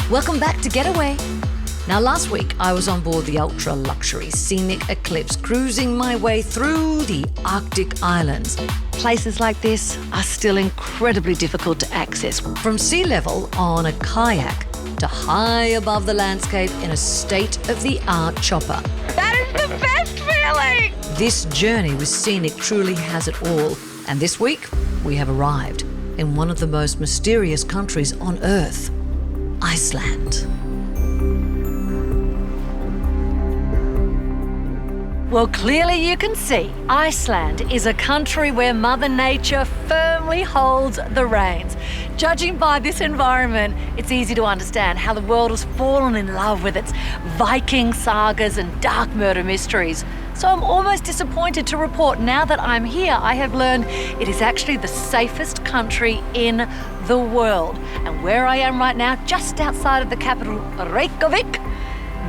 Welcome back to Getaway. Now, last week I was on board the ultra-luxury Scenic Eclipse, cruising my way through the Arctic islands. Places like this are still incredibly difficult to access. From sea level on a kayak to high above the landscape in a state-of-the-art chopper. That is the best feeling! This journey with Scenic truly has it all. And this week, we have arrived in one of the most mysterious countries on Earth, Iceland. Well, clearly you can see Iceland is a country where Mother Nature firmly holds the reins. Judging by this environment, it's easy to understand how the world has fallen in love with its Viking sagas and dark murder mysteries. So I'm almost disappointed to report now that I'm here, I have learned it is actually the safest country in the world. And where I am right now, just outside of the capital, Reykjavik,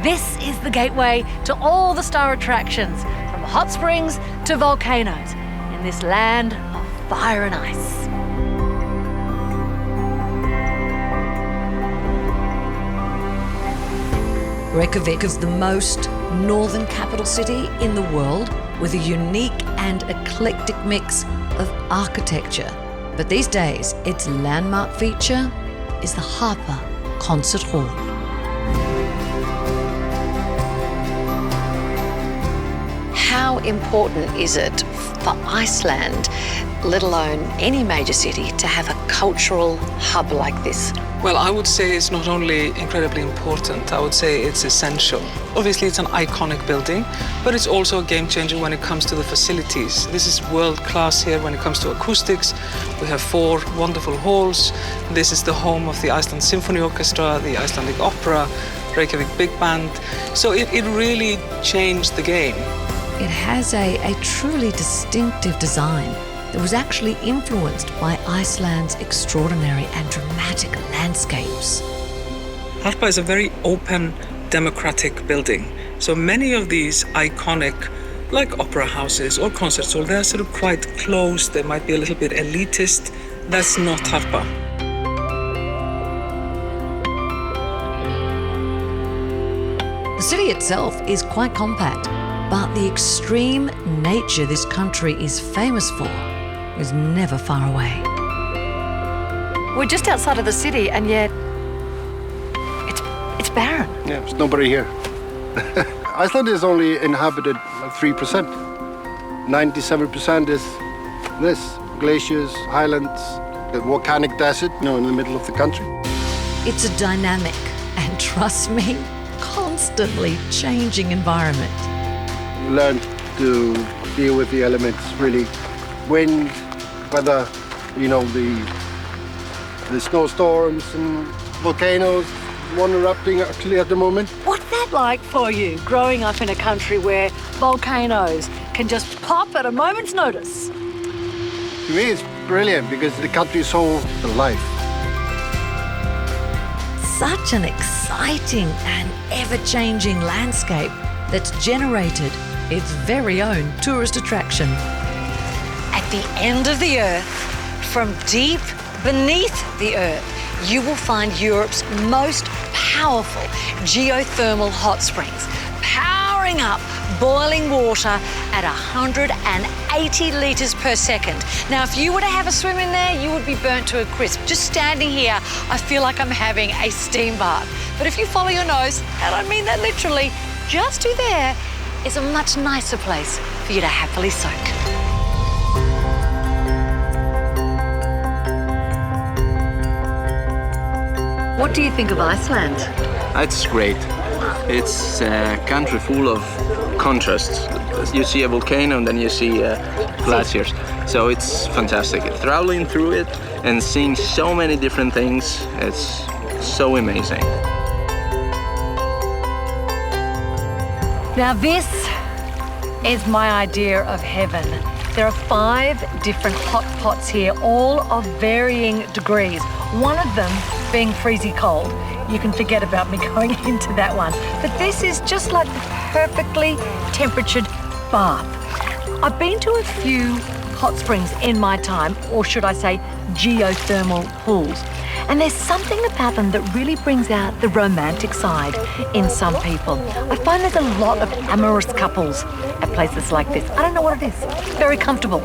this is the gateway to all the star attractions, from hot springs to volcanoes, in this land of fire and ice. Reykjavik is the most northern capital city in the world, with a unique and eclectic mix of architecture. But these days, its landmark feature is the Harpa Concert Hall. How important is it for Iceland, let alone any major city, to have a cultural hub like this? Well, I would say it's not only incredibly important, I would say it's essential. Obviously, it's an iconic building, but it's also a game changer when it comes to the facilities. This is world class here when it comes to acoustics. We have 4 wonderful halls. This is the home of the Iceland Symphony Orchestra, the Icelandic Opera, Reykjavik Big Band. So it really changed the game. It has a truly distinctive design that was actually influenced by Iceland's extraordinary and dramatic landscapes. Harpa is a very open, democratic building. So many of these iconic, like opera houses or concert halls, they're sort of quite closed. They might be a little bit elitist. That's not Harpa. The city itself is quite compact, but the extreme nature this country is famous for is never far away. We're just outside of the city, and yet it's barren. Yeah, there's nobody here. Iceland is only inhabited like 3%. 97% is this, glaciers, highlands, the volcanic desert, in the middle of the country. It's a dynamic and, trust me, constantly changing environment. You learn to deal with the elements, really. Wind, weather, the snowstorms and volcanoes, one erupting actually at the moment. What's that like for you, growing up in a country where volcanoes can just pop at a moment's notice? To me, it's brilliant because the country is so alive. Such an exciting and ever-changing landscape that's generated its very own tourist attraction. At the end of the Earth, from deep beneath the Earth, you will find Europe's most powerful geothermal hot springs, powering up boiling water at 180 litres per second. Now, if you were to have a swim in there, you would be burnt to a crisp. Just standing here, I feel like I'm having a steam bath. But if you follow your nose, and I mean that literally, just to there is a much nicer place for you to happily soak. What do you think of Iceland? It's great. It's a country full of contrasts. You see a volcano and then you see glaciers. So it's fantastic. Traveling through it and seeing so many different things, it's so amazing. Now this is my idea of heaven. There are 5 different hot pots here, all of varying degrees. One of them being freezy cold. You can forget about me going into that one. But this is just like the perfectly temperatured bath. I've been to a few hot springs in my time, or should I say geothermal pools. And there's something about them that really brings out the romantic side in some people. I find there's a lot of amorous couples at places like this. I don't know what it is. Very comfortable.